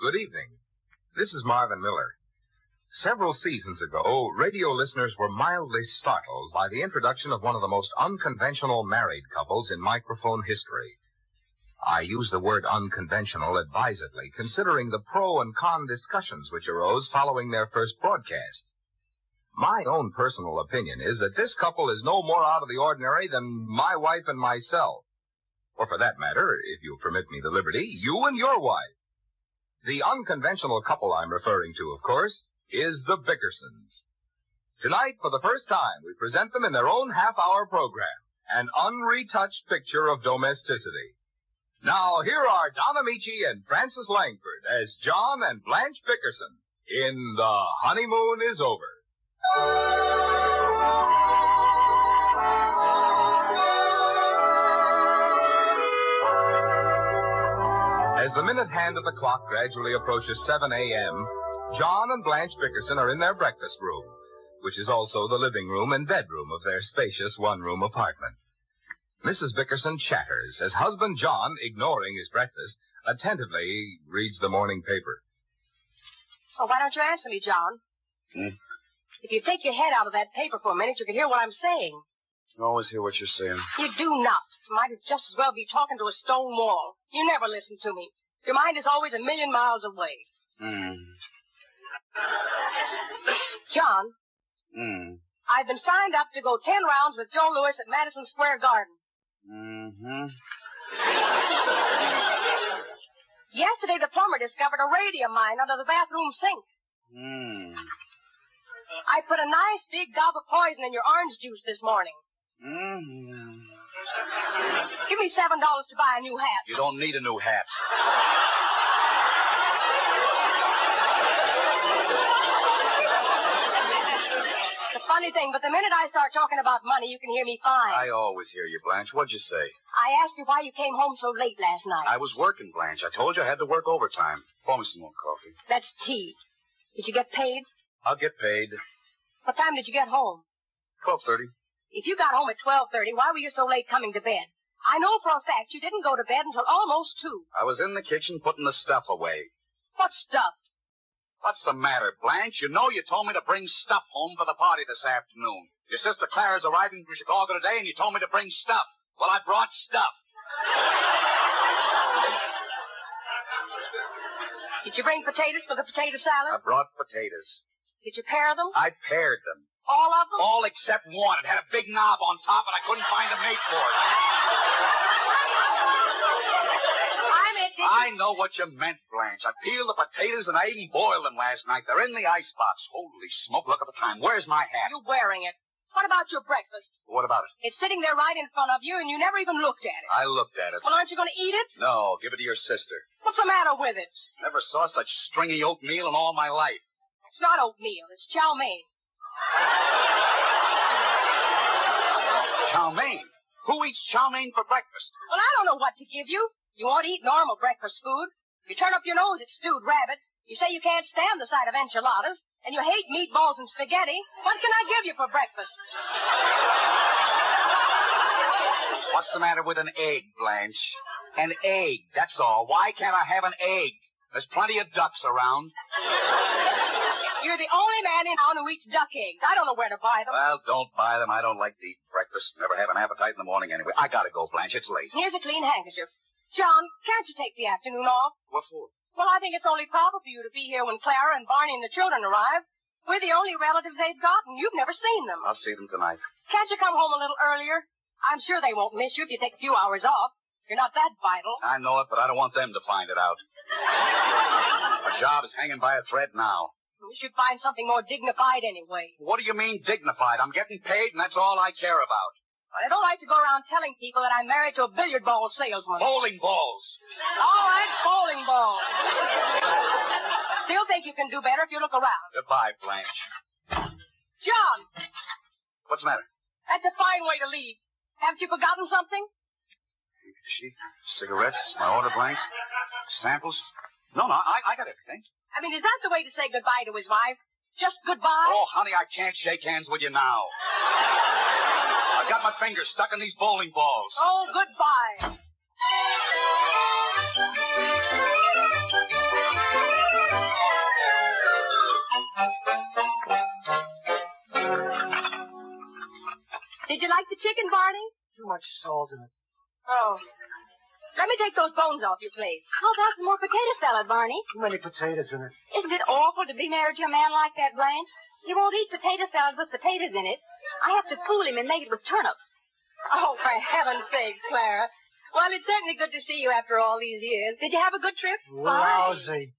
Good evening. This is Marvin Miller. Several seasons ago, radio listeners were mildly startled by the introduction of one of the most unconventional married couples in microphone history. I use the word unconventional advisedly, considering the pro and con discussions which arose following their first broadcast. My own personal opinion is that this couple is no more out of the ordinary than my wife and myself. Or for that matter, if you'll permit me the liberty, you and your wife. The unconventional couple I'm referring to, of course, is the Bickersons. Tonight, for the first time, we present them in their own half-hour program, an unretouched picture of domesticity. Now, here are Don Amici and Frances Langford as John and Blanche Bickerson in The Honeymoon is Over. As the minute hand of the clock gradually approaches 7 a.m., John and Blanche Bickerson are in their breakfast room, which is also the living room and bedroom of their spacious one-room apartment. Mrs. Bickerson chatters as husband John, ignoring his breakfast, attentively reads the morning paper. Well, why don't you answer me, John? If you take your head out of that paper for a minute, you can hear what I'm saying. I always hear what you're saying. You do not. You might just as well be talking to a stone wall. You never listen to me. Your mind is always a million miles away. John. I've been signed up to go 10 rounds with Joe Louis at Madison Square Garden. Yesterday, the plumber discovered a radium mine under the bathroom sink. I put a nice big gob of poison in your orange juice this morning. Give me $7 to buy a new hat. You don't need a new hat. It's a funny thing, but the minute I start talking about money, you can hear me fine. I always hear you, Blanche. What'd you say? I asked you why you came home so late last night. I was working, Blanche. I told you I had to work overtime. Pour me some more coffee. That's tea. Did you get paid? I'll get paid. What time did you get home? 12:30. If you got home at 12:30, why were you so late coming to bed? I know for a fact you didn't go to bed until almost 2. I was in the kitchen putting the stuff away. What stuff? What's the matter, Blanche? You know you told me to bring stuff home for the party this afternoon. Your sister Clara's arriving from Chicago today, and you told me to bring stuff. Well, I brought stuff. Did you bring potatoes for the potato salad? I brought potatoes. Did you pare them? I pared them. All of them? All except one. It had a big knob on top, and I couldn't find a mate for it. I know what you meant, Blanche. I peeled the potatoes, and I even boiled them last night. They're in the icebox. Holy smoke, look at the time. Where's my hat? You're wearing it. What about your breakfast? What about it? It's sitting there right in front of you, and you never even looked at it. I looked at it. Well, aren't you going to eat it? No, give it to your sister. What's the matter with it? Never saw such stringy oatmeal in all my life. It's not oatmeal. It's chow mein. Chow mein? Who eats chow mein for breakfast? Well, I don't know what to give you. You won't eat normal breakfast food. You turn up your nose at stewed rabbit. You say you can't stand the sight of enchiladas. And you hate meatballs and spaghetti. What can I give you for breakfast? What's the matter with an egg, Blanche? An egg, that's all. Why can't I have an egg? There's plenty of ducks around. You're the only man in town who eats duck eggs. I don't know where to buy them. Well, don't buy them. I don't like to eat breakfast. Never have an appetite in the morning anyway. I gotta go, Blanche. It's late. Here's a clean handkerchief. John, can't you take the afternoon off? What for? Well, I think it's only proper for you to be here when Clara and Barney and the children arrive. We're the only relatives they've got, and you've never seen them. I'll see them tonight. Can't you come home a little earlier? I'm sure they won't miss you if you take a few hours off. You're not that vital. I know it, but I don't want them to find it out. My job is hanging by a thread now. We should find something more dignified anyway. What do you mean dignified? I'm getting paid, and that's all I care about. Well, I don't like to go around telling people that I'm married to a billiard ball salesman. Bowling balls. All right, bowling balls. Still think you can do better if you look around. Goodbye, Blanche. John! What's the matter? That's a fine way to leave. Haven't you forgotten something? Sheet, cigarettes, my order blank, samples. No, I got everything. I mean, is that the way to say goodbye to his wife? Just goodbye? Oh, honey, I can't shake hands with you now. I've got my fingers stuck in these bowling balls. Oh, goodbye. like the chicken, Barney? Too much salt in it. Oh. Let me take those bones off your plate. How about some more potato salad, Barney? Too many potatoes in it. Isn't it awful to be married to a man like that, Blanche? He won't eat potato salad with potatoes in it. I have to fool him and make it with turnips. Oh, for heaven's sake, Clara. Well, it's certainly good to see you after all these years. Did you have a good trip? Lousy.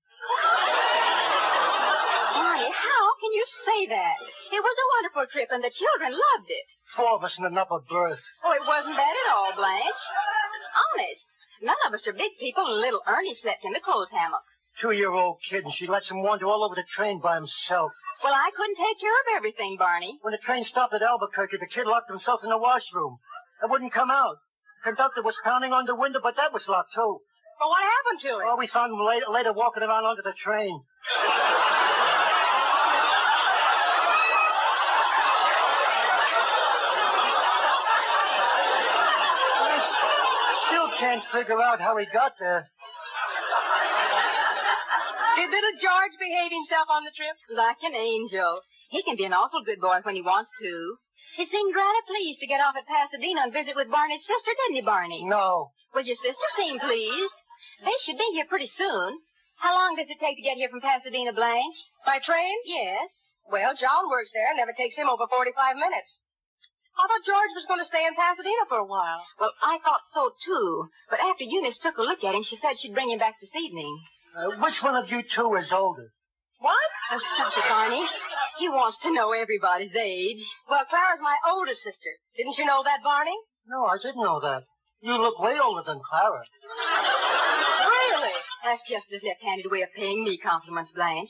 Barney, how can you say that? It was a wonderful trip, and the children loved it. 4 of us in an upper berth. Oh, it wasn't bad at all, Blanche. Honest. None of us are big people, and little Ernie slept in the clothes hammock. 2-year-old kid, and she lets him wander all over the train by himself. Well, I couldn't take care of everything, Barney. When the train stopped at Albuquerque, the kid locked himself in the washroom. It wouldn't come out. The conductor was pounding on the window, but that was locked, too. Well, what happened to him? Oh, we found him later walking around under the train. Can't figure out how he got there. Did little George behave himself on the trip? Like an angel. He can be an awful good boy when he wants to. He seemed rather pleased to get off at Pasadena and visit with Barney's sister, didn't he, Barney? No. Well, your sister seemed pleased. They should be here pretty soon. How long does it take to get here from Pasadena, Blanche? By train? Yes. Well, John works there. It never takes him over 45 minutes. I thought George was going to stay in Pasadena for a while. Well, I thought so, too. But after Eunice took a look at him, she said she'd bring him back this evening. Which one of you two is older? What? Oh, stop it, Barney. He wants to know everybody's age. Well, Clara's my older sister. Didn't you know that, Barney? No, I didn't know that. You look way older than Clara. Really? That's just his left-handed way of paying me compliments, Blanche.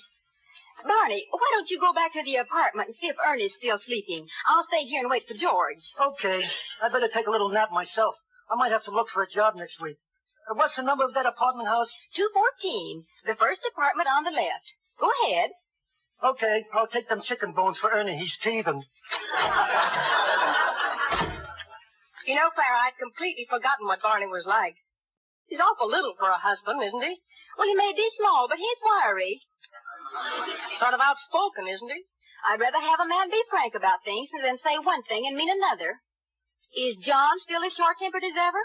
Barney, why don't you go back to the apartment and see if Ernie's still sleeping? I'll stay here and wait for George. Okay. I'd better take a little nap myself. I might have to look for a job next week. What's the number of that apartment house? 214. The first apartment on the left. Go ahead. Okay. I'll take them chicken bones for Ernie. He's teething. You know, Clara, I'd completely forgotten what Barney was like. He's awful little for a husband, isn't he? Well, he may be small, but he's wiry. Sort of outspoken, isn't he? I'd rather have a man be frank about things than say one thing and mean another. Is John still as short-tempered as ever?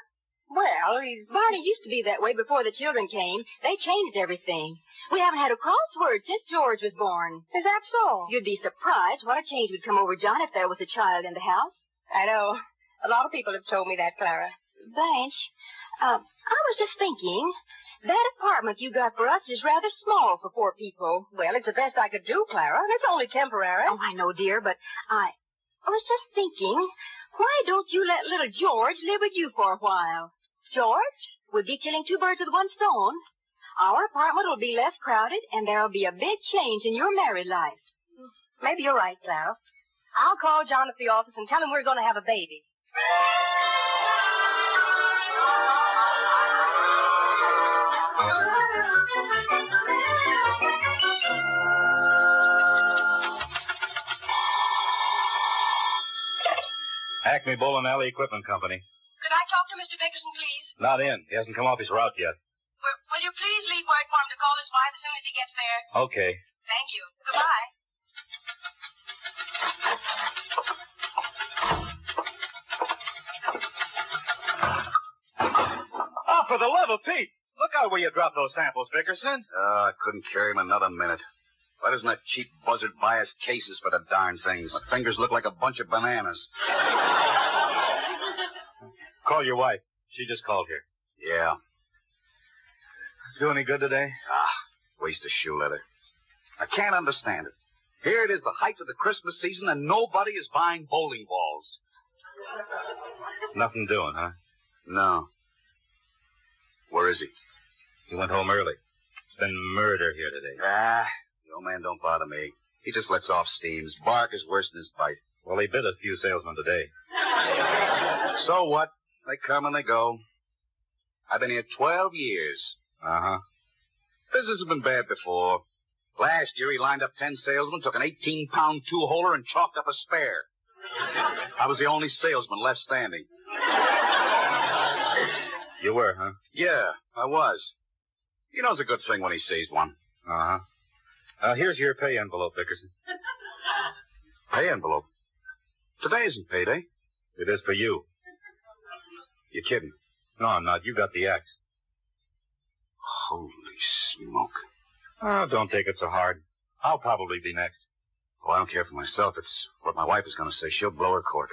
Well, Barney used to be that way before the children came. They changed everything. We haven't had a crossword since George was born. Is that so? You'd be surprised what a change would come over John if there was a child in the house. I know. A lot of people have told me that, Clara. Blanche, I was just thinking, that apartment you got for us is rather small for 4 people. Well, it's the best I could do, Clara, and it's only temporary. Oh, I know, dear, but I was just thinking, why don't you let little George live with you for a while? George would be killing 2 birds with 1 stone. Our apartment will be less crowded, and there'll be a big change in your married life. Maybe you're right, Clara. I'll call John at the office and tell him we're going to have a baby. Acme Bowling Alley Equipment Company. Could I talk to Mr. Bickerson, please? Not in. He hasn't come off his route yet. Will you please leave word for him to call his wife as soon as he gets there? Okay. Thank you. Goodbye. Oh, for the love of Pete! Look out where you drop those samples, Bickerson. I couldn't carry him another minute. Why doesn't that cheap buzzard buy us cases for the darn things? My fingers look like a bunch of bananas. Call your wife. She just called here. Yeah. Do any good today? Waste of shoe leather. I can't understand it. Here it is, the height of the Christmas season, and nobody is buying bowling balls. Nothing doing, huh? No. Where is he? He went home early. It's been murder here today. The old man don't bother me. He just lets off steam. His bark is worse than his bite. Well, he bit a few salesmen today. So what? They come and they go. I've been here 12 years. Uh-huh. Business has been bad before. Last year, he lined up 10 salesmen, took an 18-pound two-holer, and chalked up a spare. I was the only salesman left standing. You were, huh? Yeah, I was. He knows a good thing when he sees one. Uh-huh. Here's your pay envelope, Bickerson. Pay envelope? Today isn't payday. It is for you. You're kidding. No, I'm not. You got the axe. Holy smoke. Oh, don't take it so hard. I'll probably be next. Oh, I don't care for myself. It's what my wife is going to say. She'll blow her cork.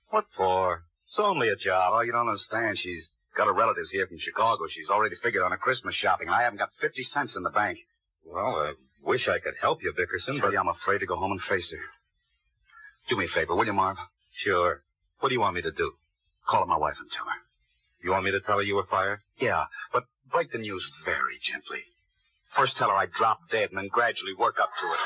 What for? It's only a job. Oh, you don't understand. She's got her relatives here from Chicago. She's already figured on her Christmas shopping, and I haven't got 50 cents in the bank. Well, I wish I could help you, Bickerson, Tell but... you, I'm afraid to go home and face her. Do me a favor, will you, Marv? Sure. What do you want me to do? Call up my wife and tell her. You want me to tell her you were fired? Yeah, but break the news very gently. First tell her I dropped dead and then gradually work up to it.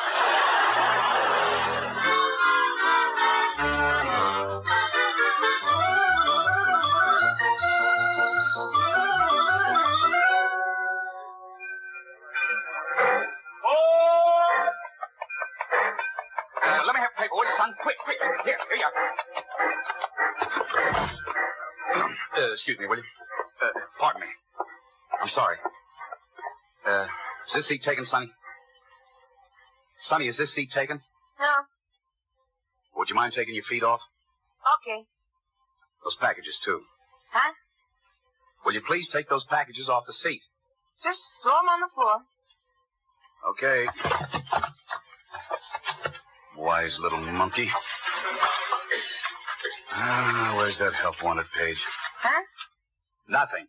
Let me have paper, will you, son? Quick. Here you are. Excuse me, will you? Pardon me. I'm sorry. Is this seat taken, Sonny? Sonny, is this seat taken? No. Would you mind taking your feet off? Okay. Those packages, too. Huh? Will you please take those packages off the seat? Just throw them on the floor. Okay. Wise little monkey. Where's that help wanted page? Huh? Nothing.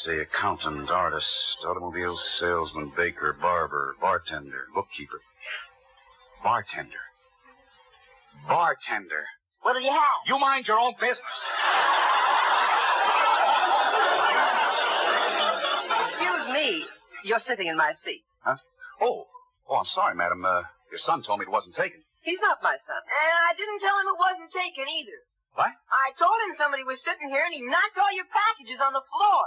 Say accountant, artist, automobile salesman, baker, barber, bartender, bookkeeper. Bartender. What'll you have? You mind your own business. Excuse me. You're sitting in my seat. Huh? Oh, I'm sorry, madam. Your son told me it wasn't taken. He's not my son. And I didn't tell him it wasn't taken either. What? I told him somebody was sitting here and he knocked all your packages on the floor.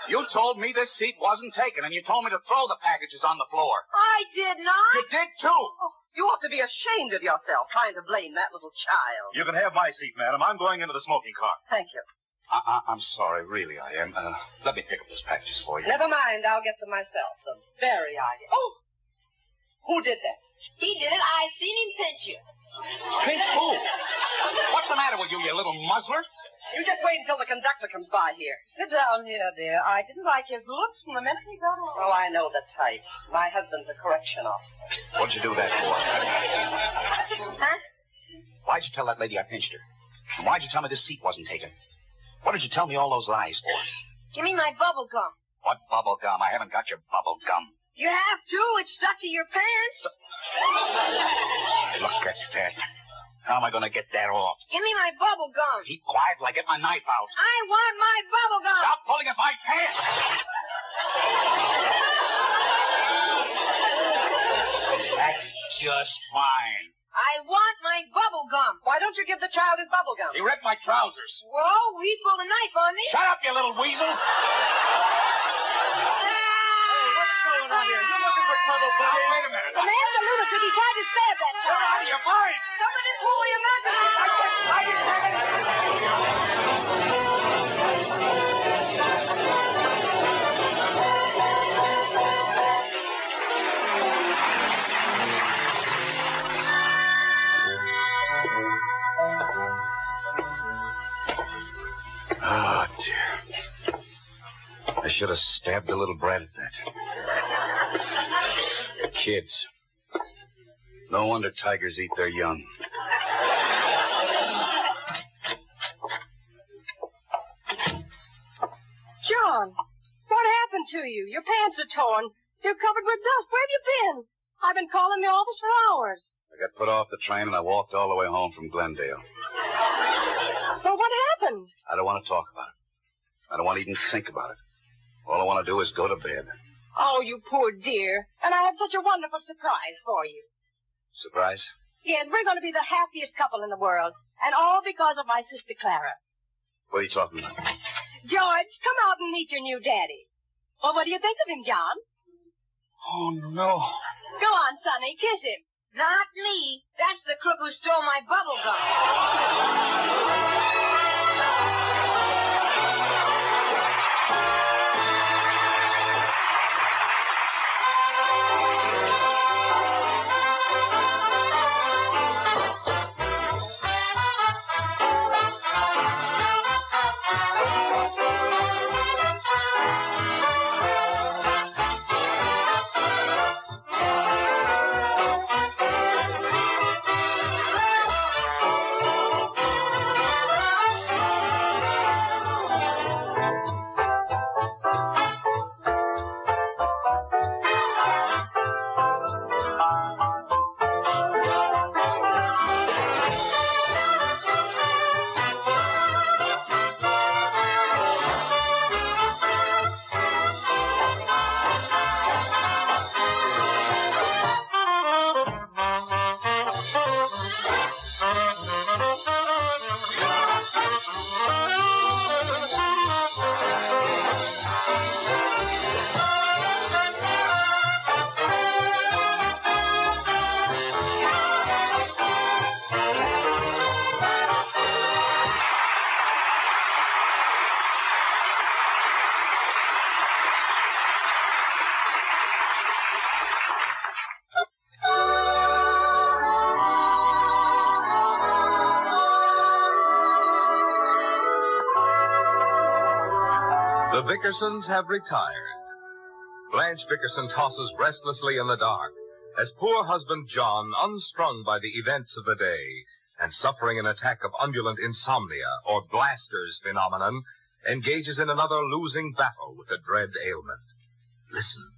You told me this seat wasn't taken, and you told me to throw the packages on the floor. I did not. You did, too. Oh, you ought to be ashamed of yourself trying to blame that little child. You can have my seat, madam. I'm going into the smoking car. Thank you. I'm sorry, really, I am. Let me pick up those packages for you. Never mind. I'll get them myself. The very idea. Oh! Who did that? He did it. I seen him pinch you. Pinch who? What's the matter with you, you little muzzler? You just wait until the conductor comes by here. Sit down here, dear. I didn't like his looks from the minute he got on. Oh, I know the type. My husband's a correction officer. What'd you do that for? Huh? Why'd you tell that lady I pinched her? And why'd you tell me this seat wasn't taken? What did you tell me all those lies for? Give me my bubble gum. What bubble gum? I haven't got your bubble gum. You have to. It's stuck to your pants. Look at that. How am I going to get that off? Give me my bubble gum. Keep quiet till I get my knife out. I want my bubble gum. Stop pulling at my pants. That's just fine. I want my bubble gum. Why don't you give the child his bubble gum? He ripped my trousers. Whoa, he pulled a knife on me. Shut up, you little weasel. What's going on here? You're looking for trouble, buddy. Now, wait a minute. The man's a lunatic. He tried to stab that You're child. out of your mind. Somebody pull him up. Oh, dear. I should have stabbed the little brat at that. Kids. No wonder tigers eat their young. John, what happened to you? Your pants are torn. You're covered with dust. Where have you been? I've been calling the office for hours. I got put off the train and I walked all the way home from Glendale. Well, what happened? I don't want to talk about it. I don't want to even think about it. All I want to do is go to bed. Oh, you poor dear. And I have such a wonderful surprise for you. Surprise? Yes, we're going to be the happiest couple in the world. And all because of my sister Clara. What are you talking about? George, come out and meet your new daddy. Well, what do you think of him, John? Oh, no. Go on, Sonny. Kiss him. Not me. That's the crook who stole my bubble gum. The Bickersons have retired. Blanche Bickerson tosses restlessly in the dark as poor husband John, unstrung by the events of the day and suffering an attack of undulant insomnia or Blaster's phenomenon, engages in another losing battle with the dread ailment. Listen.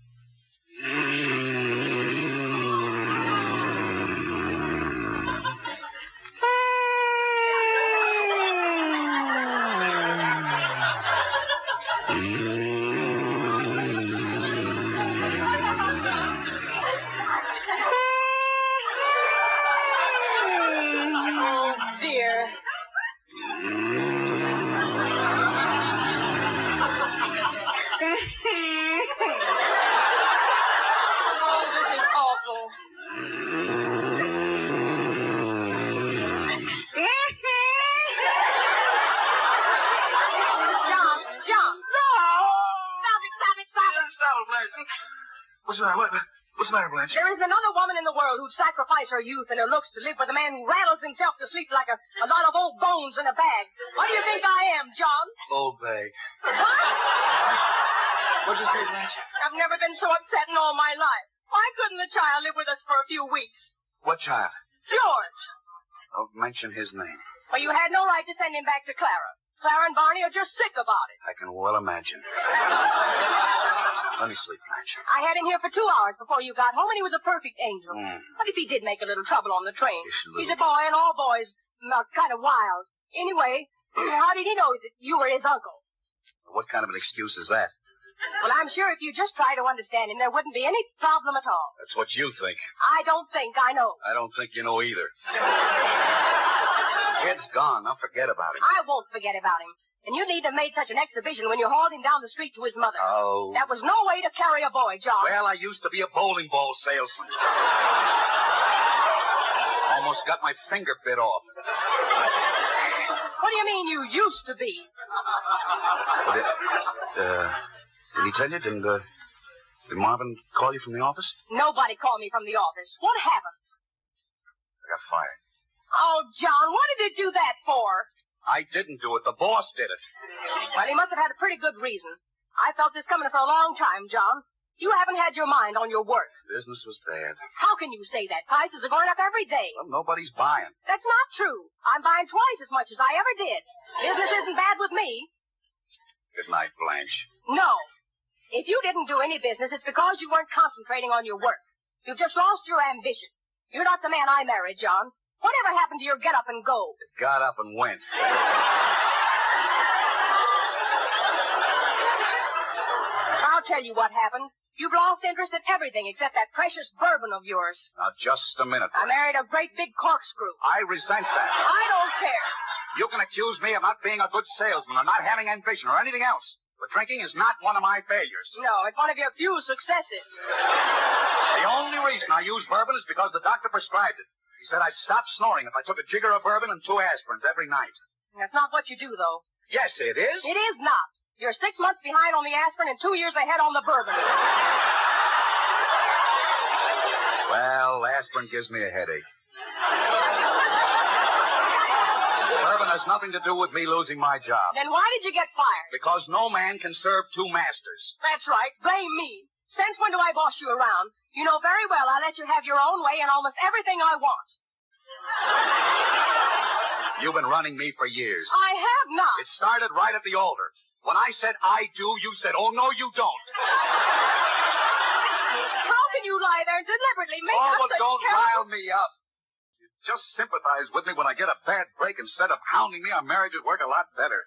What's the matter, Blanche? There isn't another woman in the world who'd sacrifice her youth and her looks to live with a man who rattles himself to sleep like a lot of old bones in a bag. What do you think I am, John? Old bag. What? What'd you say, Blanche? I've never been so upset in all my life. Why couldn't the child live with us for a few weeks? What child? George. Don't mention his name. Well, you had no right to send him back to Clara. Clara and Barney are just sick about it. I can well imagine. Let me sleep, Blanche. I had him here for 2 hours before you got home, and he was a perfect angel. Mm. What if he did make a little trouble on the train? Yes, He's a boy, and all boys are kind of wild. Anyway, how did he know that you were his uncle? What kind of an excuse is that? Well, I'm sure if you just try to understand him, there wouldn't be any problem at all. That's what you think. I don't think I know. I don't think you know either. Kid's gone. Now forget about him. I won't forget about him. And you need to have made such an exhibition when you hauled him down the street to his mother. Oh. That was no way to carry a boy, John. Well, I used to be a bowling ball salesman. Almost got my finger bit off. What do you mean you used to be? Did he tell you? Did Marvin call you from the office? Nobody called me from the office. What happened? I got fired. Oh, John, what did you do that for? I didn't do it. The boss did it. Well, he must have had a pretty good reason. I felt this coming for a long time, John. You haven't had your mind on your work. Business was bad. How can you say that? Prices are going up every day. Well, nobody's buying. That's not true. I'm buying twice as much as I ever did. Business isn't bad with me. Good night, Blanche. No. If you didn't do any business, it's because you weren't concentrating on your work. You've just lost your ambition. You're not the man I married, John. Whatever happened to your get up and go? It got up and went. I'll tell you what happened. You've lost interest in everything except that precious bourbon of yours. Now, just a minute. I married a great big corkscrew. I resent that. I don't care. You can accuse me of not being a good salesman or not having ambition or anything else. But drinking is not one of my failures. No, it's one of your few successes. The only reason I use bourbon is because the doctor prescribed it. He said I'd stop snoring if I took a jigger of bourbon and 2 aspirins every night. That's not what you do, though. Yes, it is. It is not. You're 6 months behind on the aspirin and 2 years ahead on the bourbon. Well, aspirin gives me a headache. Bourbon has nothing to do with me losing my job. Then why did you get fired? Because no man can serve 2 masters. That's right. Blame me. Since when do I boss you around? You know very well I let you have your own way in almost everything I want. You've been running me for years. I have not. It started right at the altar. When I said I do, you said, oh, no, you don't. How can you lie there and deliberately make up well, such don't terrible... rile me up. You just sympathize with me when I get a bad break. Instead of hounding me, our marriages work a lot better.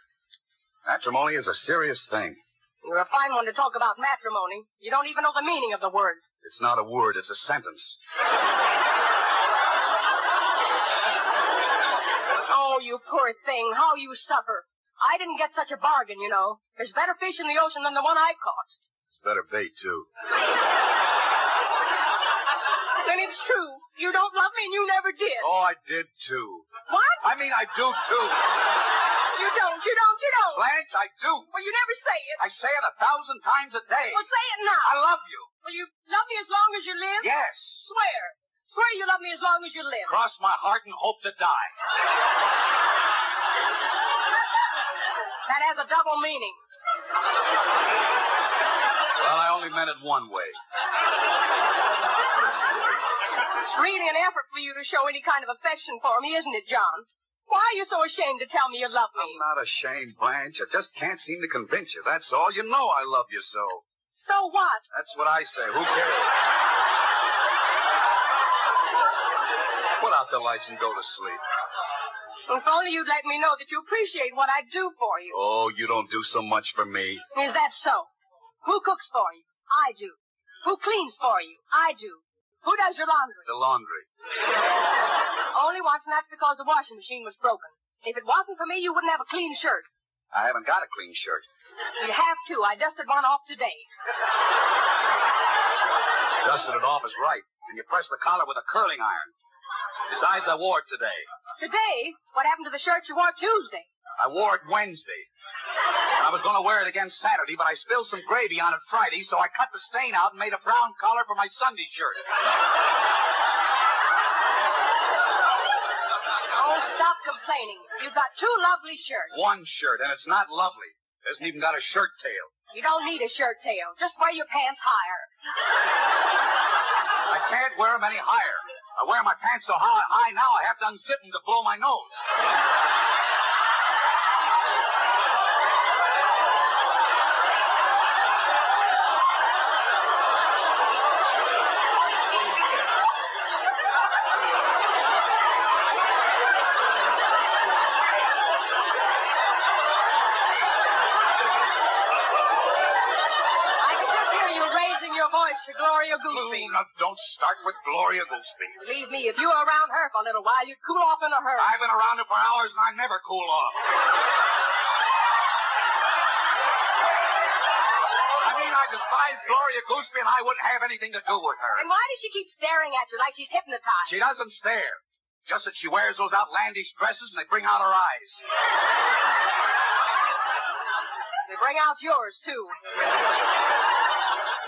Matrimony is a serious thing. You're a fine one to talk about matrimony. You don't even know the meaning of the word. It's not a word, it's a sentence. Oh, you poor thing. How you suffer. I didn't get such a bargain, you know. There's better fish in the ocean than the one I caught. It's better bait, too. Then it's true. You don't love me and you never did. Oh, I did, too. What? I mean, I do, too. You don't. Blanche, I do. Well, you never say it. I say it 1,000 times a day. Well, say it now. I love you. Will you love me as long as you live? Yes. Swear. Swear you love me as long as you live. Cross my heart and hope to die. That has a double meaning. Well, I only meant it one way. It's really an effort for you to show any kind of affection for me, isn't it, John? Why are you so ashamed to tell me you love me? I'm not ashamed, Blanche. I just can't seem to convince you. That's all. You know I love you so. So what? That's what I say. Who cares? Put out the lights and go to sleep. If only you'd let me know that you appreciate what I do for you. Oh, you don't do so much for me. Is that so? Who cooks for you? I do. Who cleans for you? I do. Who does your laundry? The laundry. Only once, and that's because the washing machine was broken. If it wasn't for me, you wouldn't have a clean shirt. I haven't got a clean shirt. You have to. I dusted one off today. Dusted it off is right. And you press the collar with a curling iron. Besides, I wore it today. Today? What happened to the shirt you wore Tuesday? I wore it Wednesday. And I was going to wear it again Saturday, but I spilled some gravy on it Friday, so I cut the stain out and made a brown collar for my Sunday shirt. Oh, stop complaining. You've got two lovely shirts. One shirt, and it's not lovely. It hasn't even got a shirt tail. You don't need a shirt tail. Just wear your pants higher. I can't wear them any higher. I wear my pants so high now I have to unzip them to blow my nose. To Gloria Gooseby. Now, don't start with Gloria Gooseby. Believe me, if you were around her for a little while, you'd cool off in a hurry. I've been around her for hours, and I never cool off. I mean, I despise Gloria Gooseby, and I wouldn't have anything to do with her. And why does she keep staring at you like she's hypnotized? She doesn't stare. Just that she wears those outlandish dresses, and they bring out her eyes. They bring out yours, too.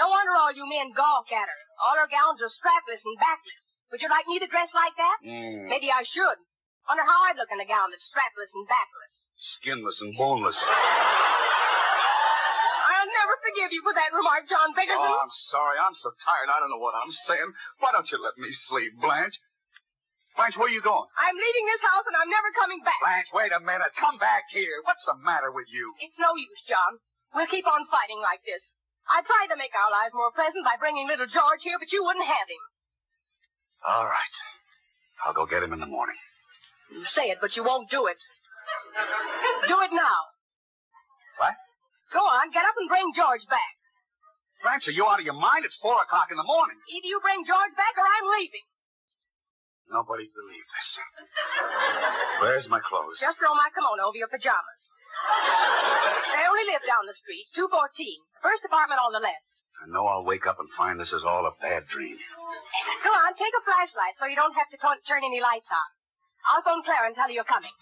No wonder all you men gawk at her. All her gowns are strapless and backless. Would you like me to dress like that? Maybe I should. Wonder how I'd look in a gown that's strapless and backless. Skinless and boneless. I'll never forgive you for that remark, John Bickerson. Oh, I'm sorry. I'm so tired. I don't know what I'm saying. Why don't you let me sleep, Blanche? Blanche, where are you going? I'm leaving this house and I'm never coming back. Blanche, wait a minute. Come back here. What's the matter with you? It's no use, John. We'll keep on fighting like this. I tried to make our lives more pleasant by bringing little George here, but you wouldn't have him. All right. I'll go get him in the morning. You say it, but you won't do it. Do it now. What? Go on, get up and bring George back. Blanche, are you out of your mind? It's 4 o'clock in the morning. Either you bring George back or I'm leaving. Nobody believes this. Where's my clothes? Just throw my kimono over your pajamas. They only live down the street, 214. First apartment on the left. I know I'll wake up and find this is all a bad dream. Go on, take a flashlight so you don't have to turn any lights on. I'll phone Clara and tell her you're coming.